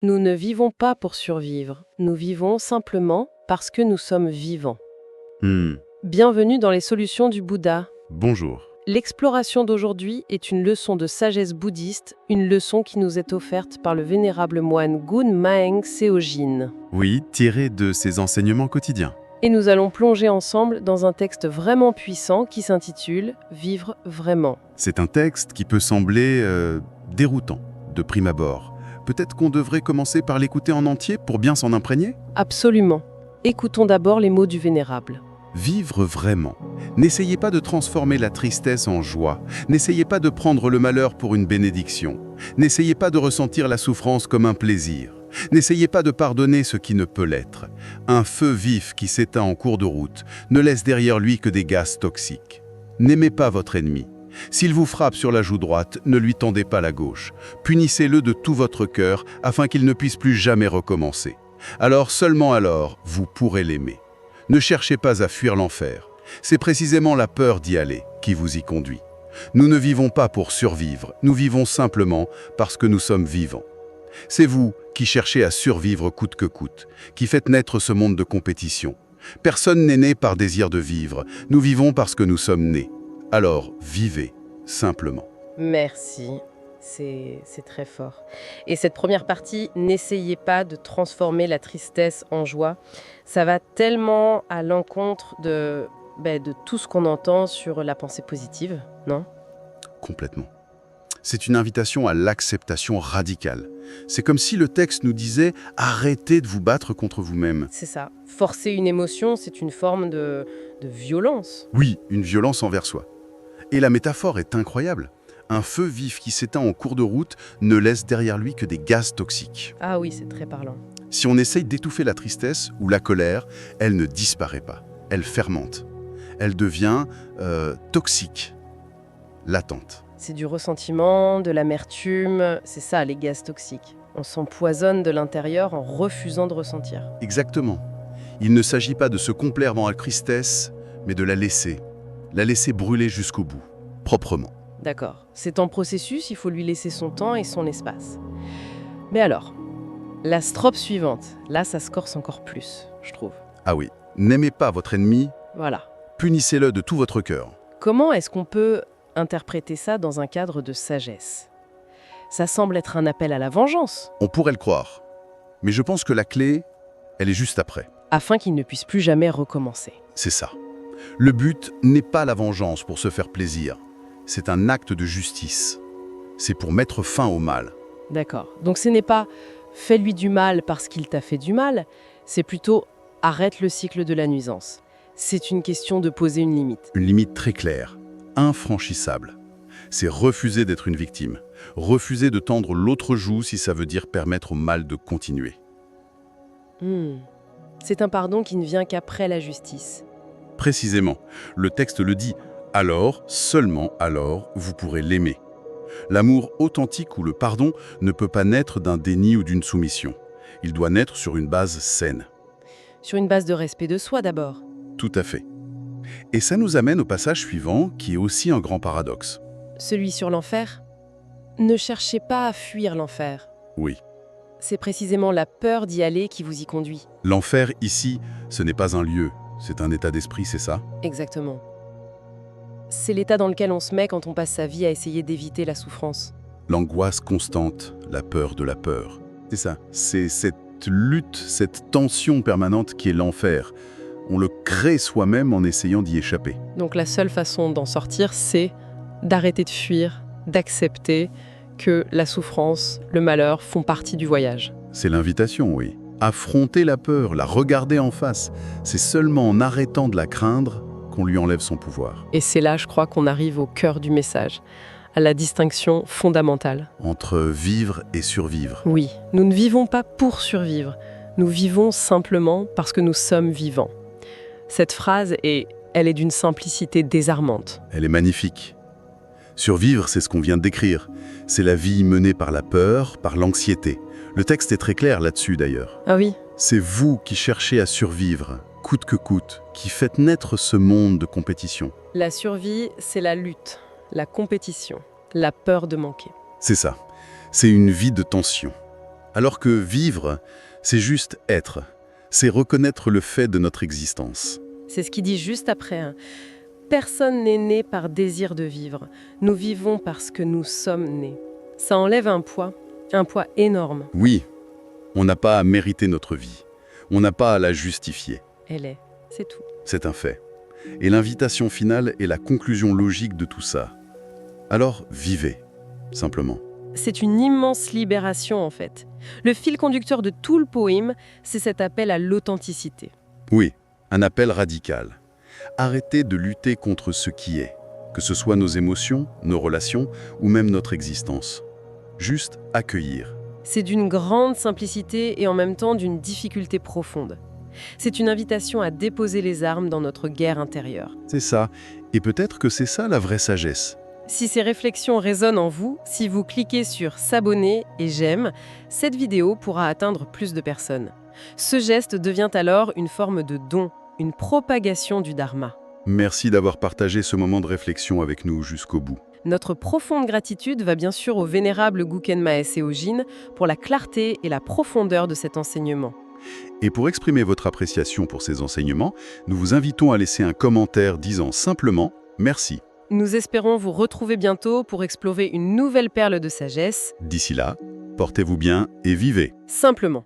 Nous ne vivons pas pour survivre, nous vivons simplement parce que nous sommes vivants. Hmm, Bienvenue dans les solutions du Bouddha. bonjour. L'exploration d'aujourd'hui est une leçon de sagesse bouddhiste, une leçon qui nous est offerte par le vénérable moine Gun Maeng Seojin. Oui, tiré de ses enseignements quotidiens. Et nous allons plonger ensemble dans un texte vraiment puissant qui s'intitule « Vivre vraiment C'est un texte qui peut sembler déroutant, de prime abord. Peut-être qu'on devrait commencer par l'écouter en entier pour bien s'en imprégner ». Absolument. Écoutons d'abord les mots du vénérable. Vivre vraiment. N'essayez pas de transformer la tristesse en joie. N'essayez pas de prendre le malheur pour une bénédiction. N'essayez pas de ressentir la souffrance comme un plaisir. N'essayez pas de pardonner ce qui ne peut l'être. Un feu vif qui s'éteint en cours de route ne laisse derrière lui que des gaz toxiques. N'aimez pas votre ennemi. S'il vous frappe sur la joue droite, ne lui tendez pas la gauche. Punissez-le de tout votre cœur afin qu'il ne puisse plus jamais recommencer. Alors, seulement alors, vous pourrez l'aimer. Ne cherchez pas à fuir l'enfer. C'est précisément la peur d'y aller qui vous y conduit. Nous ne vivons pas pour survivre, nous vivons simplement parce que nous sommes vivants. C'est vous qui cherchez à survivre coûte que coûte, qui faites naître ce monde de compétition. Personne n'est né par désir de vivre, nous vivons parce que nous sommes nés. Alors, vivez, simplement. Merci. C'est très fort. Et cette première partie, n'essayez pas de transformer la tristesse en joie. Ça va tellement à l'encontre de tout ce qu'on entend sur la pensée positive, non? Complètement. C'est une invitation à l'acceptation radicale. C'est comme si le texte nous disait « Arrêtez de vous battre contre vous-même ». C'est ça. Forcer une émotion, c'est une forme de violence. Oui, une violence envers soi. Et la métaphore est incroyable. Un feu vif qui s'éteint en cours de route ne laisse derrière lui que des gaz toxiques. Ah oui, c'est très parlant. Si on essaye d'étouffer la tristesse ou la colère, elle ne disparaît pas. Elle fermente. Elle devient toxique, latente. C'est du ressentiment, de l'amertume, c'est ça les gaz toxiques. On s'empoisonne de l'intérieur en refusant de ressentir. Exactement. Il ne s'agit pas de se complaire dans la tristesse, mais de la laisser brûler jusqu'au bout, proprement. D'accord. C'est en processus, il faut lui laisser son temps et son espace. Mais alors, la strophe suivante, là ça se corse encore plus, je trouve. Ah oui, n'aimez pas votre ennemi, Voilà. punissez-le de tout votre cœur. Comment est-ce qu'on peut interpréter ça dans un cadre de sagesse? Ça semble être un appel à la vengeance, On pourrait le croire. Mais je pense que la clé, elle est juste après. afin qu'il ne puisse plus jamais recommencer. C'est ça. Le but n'est pas la vengeance pour se faire plaisir. C'est un acte de justice. C'est pour mettre fin au mal. D'accord. Donc ce n'est pas « fais-lui du mal parce qu'il t'a fait du mal », c'est plutôt « arrête le cycle de la nuisance ». C'est une question de poser une limite. Une limite très claire, infranchissable. C'est refuser d'être une victime. Refuser de tendre l'autre joue si ça veut dire permettre au mal de continuer. C'est un pardon qui ne vient qu'après la justice. Précisément, le texte le dit. Alors, seulement alors, vous pourrez l'aimer. L'amour authentique ou le pardon ne peut pas naître d'un déni ou d'une soumission. Il doit naître sur une base saine. Sur une base de respect de soi d'abord. Tout à fait. Et ça nous amène au passage suivant, qui est aussi un grand paradoxe. Celui sur l'enfer. Ne cherchez pas à fuir l'enfer. Oui, C'est précisément la peur d'y aller qui vous y conduit. l'enfer ici, ce n'est pas un lieu, c'est un état d'esprit, c'est ça? Exactement. C'est l'état dans lequel on se met quand on passe sa vie à essayer d'éviter la souffrance. L'angoisse constante, la peur de la peur. C'est ça, c'est cette lutte, cette tension permanente qui est l'enfer. On le crée soi-même en essayant d'y échapper. Donc la seule façon d'en sortir, c'est d'arrêter de fuir, d'accepter que la souffrance, le malheur font partie du voyage. C'est l'invitation, oui. Affronter la peur, la regarder en face, c'est seulement en arrêtant de la craindre qu'on lui enlève son pouvoir. Et c'est là, je crois, qu'on arrive au cœur du message, à la distinction fondamentale. Entre vivre et survivre. Oui, nous ne vivons pas pour survivre, nous vivons simplement parce que nous sommes vivants. Cette phrase, elle est d'une simplicité désarmante. Elle est magnifique. Survivre, c'est ce qu'on vient de décrire. C'est la vie menée par la peur, par l'anxiété. Le texte est très clair là-dessus d'ailleurs. Ah oui, C'est vous qui cherchez à survivre, coûte que coûte, qui faites naître ce monde de compétition. la survie, c'est la lutte, la compétition, la peur de manquer. C'est ça. C'est une vie de tension. Alors que vivre, c'est juste être. C'est reconnaître le fait de notre existence. C'est ce qu'il dit juste après, hein. Personne n'est né par désir de vivre. Nous vivons parce que nous sommes nés. Ça enlève un poids énorme. Oui, on n'a pas à mériter notre vie. On n'a pas à la justifier. Elle est, c'est tout. C'est un fait. Et l'invitation finale est la conclusion logique de tout ça. Alors, vivez, simplement. C'est une immense libération en fait. Le fil conducteur de tout le poème, c'est cet appel à l'authenticité. Oui, un appel radical. Arrêtez de lutter contre ce qui est, que ce soit nos émotions, nos relations ou même notre existence. Juste accueillir. C'est d'une grande simplicité et en même temps d'une difficulté profonde. C'est une invitation à déposer les armes dans notre guerre intérieure. C'est ça. Et peut-être que c'est ça la vraie sagesse. Si ces réflexions résonnent en vous, si vous cliquez sur s'abonner et j'aime, cette vidéo pourra atteindre plus de personnes. Ce geste devient alors une forme de don, une propagation du Dharma. Merci d'avoir partagé ce moment de réflexion avec nous jusqu'au bout. Notre profonde gratitude va bien sûr au vénérable Guken Maes Eojin pour la clarté et la profondeur de cet enseignement. Et pour exprimer votre appréciation pour ces enseignements, nous vous invitons à laisser un commentaire disant simplement « Merci ». Nous espérons vous retrouver bientôt pour explorer une nouvelle perle de sagesse. D'ici là, portez-vous bien et vivez. Simplement.